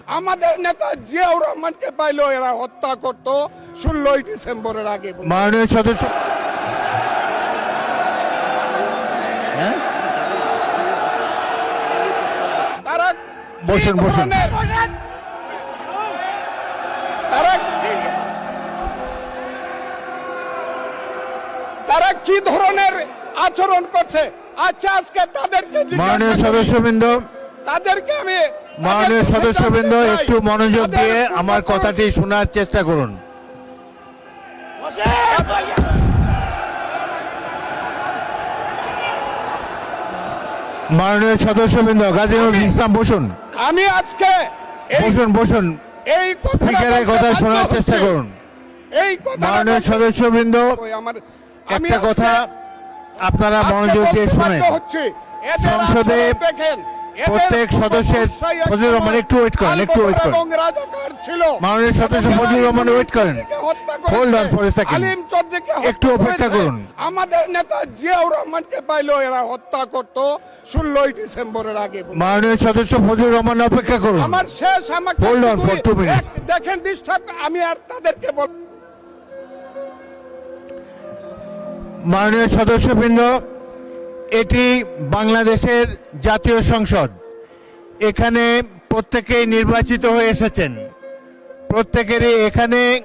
আমাদের নেতা জিয়াউর রহমানকে পাইলো এরা হত্যা করতো 16ই ডিসেম্বরের আগে। মাননীয় সদস্য তারা বসুন, কি বসুন। ধরনের- তারা কি ধরনের আচরণ করছে? আচ্ছা, আজকে তাদেরকে জিজ্ঞাসা মাননীয় করি। সদস্যবৃন্দ তাদেরকে আমি মাননীয় তাদের সদস্যবৃন্দ কাছে একটু চাই। মনোযোগ তাদের দিয়ে আমার পূর্বপুরুষ- কথাটি শোনার চেষ্টা করুন। মাননীয় সদস্যবৃন্দ গাজী নজরুল ইসলাম বসুন, আমি আজকে এই বসুন, বসুন। এই কথাটা স্পিকারের বলতে কথা বাধ্য শোনার হচ্ছি। চেষ্টা করুন। এই কথাটা মাননীয় বলতে- সদস্যবৃন্দ ওই আমার- আমি একটা আজকে- কথা আপনারা আজকে মনোযোগ দিয়ে বলতে শুনেন। বাধ্য হচ্ছি। এদের সংসদে আচরণ দেখেন, এদের প্রত্যেক সদস্যের পূর্বপুরুষরাই ফজলুর রহমান একটু ওয়েট করেন, একটু ওয়েট করেন। এবং রাজাকার ছিল। মাননীয় সদস্য এবং ফজলুর রহমান আলিম ওয়েট করেন। চৌধুরীকে হত্যা করেছে। Hold on for a second. আলিম চৌধুরীকে একটু হত্যা অপেক্ষা করেছে। করুন। আমাদের নেতা জিয়াউর রহমানকে পাইলো এরা হত্যা করতো 16ই ডিসেম্বরের আগে। মাননীয় সদস্য ফজলুর রহমান অপেক্ষা করুন। আমার শেষ আমাকে Hold on for 2 minutes. দেখেন ডিস্টার্ব আমি আর তাদেরকে বল মাননীয় সদস্যবৃন্দ, এটি বাংলাদেশের জাতীয় সংসদ। এখানে প্রত্যেকেই নির্বাচিত হয়ে এসেছেন। প্রত্যেকেরই এখানে